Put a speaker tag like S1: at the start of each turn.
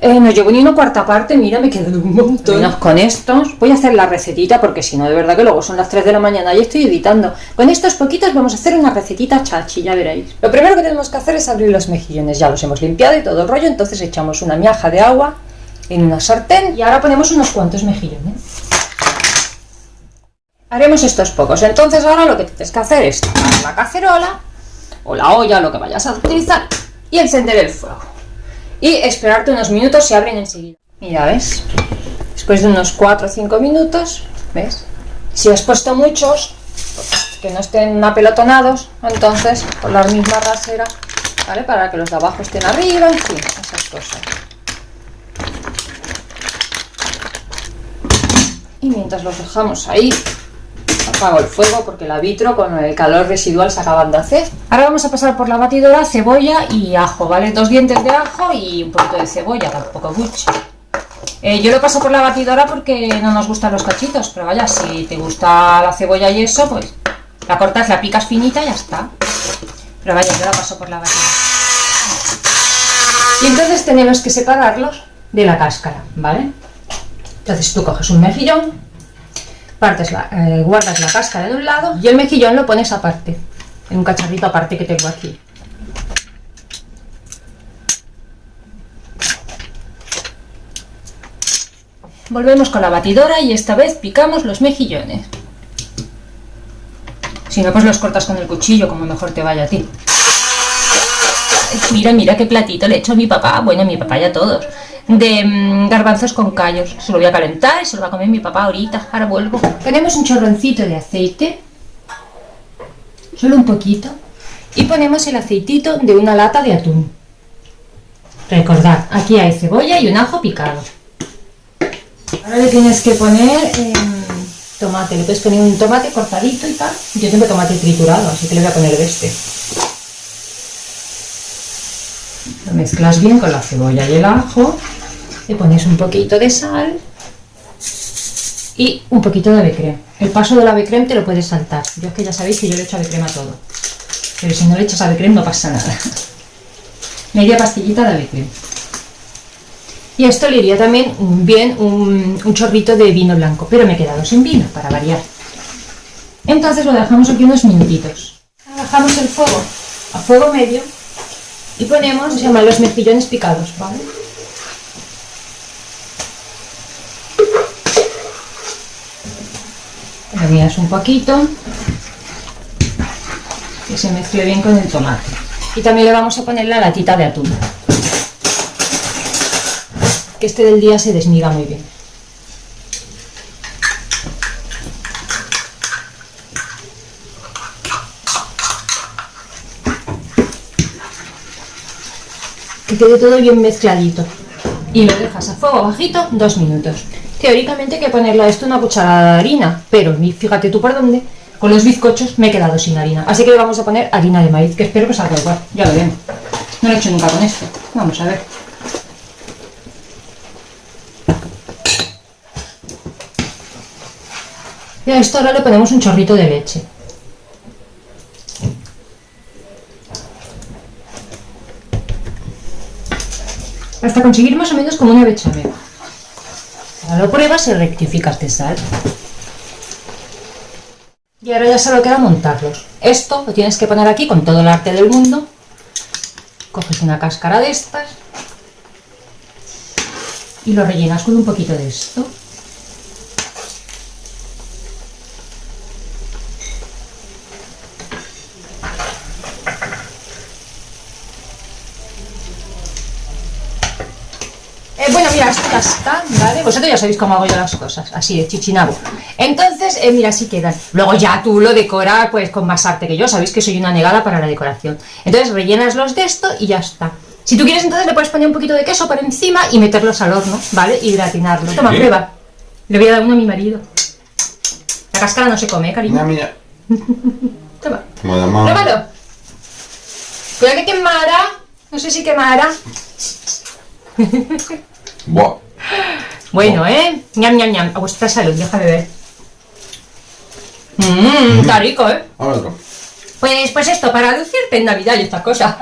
S1: No llevo ni una cuarta parte, mira, me quedan un montón. Menos con estos. Voy a hacer la recetita porque si no, de verdad que luego son las 3 de la mañana y estoy editando. Con estos poquitos vamos a hacer una recetita chachi, ya veréis. Lo primero que tenemos que hacer es abrir los mejillones. Ya los hemos limpiado y todo el rollo, entonces echamos una miaja de agua en una sartén y ahora ponemos unos cuantos mejillones. Haremos estos pocos, entonces ahora lo que tienes que hacer es tomar la cacerola o la olla, lo que vayas a utilizar, y encender el fuego. Y esperarte unos minutos, se abren enseguida. Mira, ¿ves? Después de unos 4 o 5 minutos, ¿ves? Si has puesto muchos, que no estén apelotonados, entonces con la misma rasera, ¿vale? Para que los de abajo estén arriba, en fin, esas cosas. Y mientras los dejamos ahí, apago el fuego porque la vitro con el calor residual se acaban de hacer. Ahora vamos a pasar por la batidora cebolla y ajo, ¿vale? 2 dientes de ajo y un poquito de cebolla, tampoco mucho. Yo lo paso por la batidora porque no nos gustan los cachitos, pero vaya, si te gusta la cebolla y eso, pues la cortas, la picas finita y ya está. Pero vaya, yo la paso por la batidora. Y entonces tenemos que separarlos de la cáscara, ¿vale? Entonces tú coges un mejillón, guardas la cáscara de un lado y el mejillón lo pones aparte, en un cacharrito aparte que tengo aquí. Volvemos con la batidora y esta vez picamos los mejillones. Si no, pues los cortas con el cuchillo, como mejor te vaya a ti. Mira, mira qué platito le he hecho a mi papá, bueno, a mi papá y a todos, de garbanzos con callos. Se lo voy a calentar y se lo va a comer mi papá ahorita. Ahora vuelvo. Ponemos un chorroncito de aceite, solo un poquito, y ponemos el aceitito de una lata de atún. Recordad, aquí hay cebolla y un ajo picado. Ahora le tienes que poner tomate. Le puedes poner un tomate cortadito y tal. Yo tengo tomate triturado, así que le voy a poner de este. Lo mezclas bien con la cebolla y el ajo, le pones un poquito de sal y un poquito de ave creme. El paso del ave creme te lo puedes saltar. Yo es que ya sabéis que yo le echo ave creme a todo, pero si no le echas ave creme no pasa nada. Media pastillita de ave creme. Y a esto le iría también bien un chorrito de vino blanco, pero me he quedado sin vino para variar. Entonces lo dejamos aquí unos minutitos. Bajamos el fuego a fuego medio y ponemos, se llaman los mejillones picados, ¿vale? Lo miras un poquito, que se mezcle bien con el tomate. Y también le vamos a poner la latita de atún, que este del día se desmiga muy bien. Que quede todo bien mezcladito y lo dejas a fuego bajito 2 minutos. Teóricamente hay que ponerle a esto una cucharada de harina, pero fíjate tú por dónde, con los bizcochos me he quedado sin harina, así que le vamos a poner harina de maíz, que espero que salga igual, ya lo vemos. No lo he hecho nunca con esto, vamos a ver. Y a esto ahora le ponemos un chorrito de leche. Hasta conseguir más o menos como una bechamel. Ahora lo pruebas y rectificas de sal. Y ahora ya solo queda montarlos. Esto lo tienes que poner aquí con todo el arte del mundo. Coges una cáscara de estas y lo rellenas con un poquito de esto. Bueno, mira, esto ya está, ¿vale? Vosotros ya sabéis cómo hago yo las cosas, así de chichinabo. Entonces, mira, así quedan. Luego ya tú lo decoras pues con más arte que yo, sabéis que soy una negada para la decoración. Entonces rellenas los de esto y ya está. Si tú quieres, entonces le puedes poner un poquito de queso por encima y meterlos al horno, ¿vale? Y gratinarlos. Toma, prueba. Le voy a dar uno a mi marido. La cáscara no se come, cariño.
S2: Mira, mira.
S1: Toma.
S2: Pruébalo.
S1: Cuidado que quemará. No sé si quemará.
S2: Buah.
S1: Bueno, ñam, ñam, ñam. A vuestra salud, déjame ver. Está rico,
S2: Ahora otro.
S1: Pues esto, para lucirte en Navidad y estas cosas.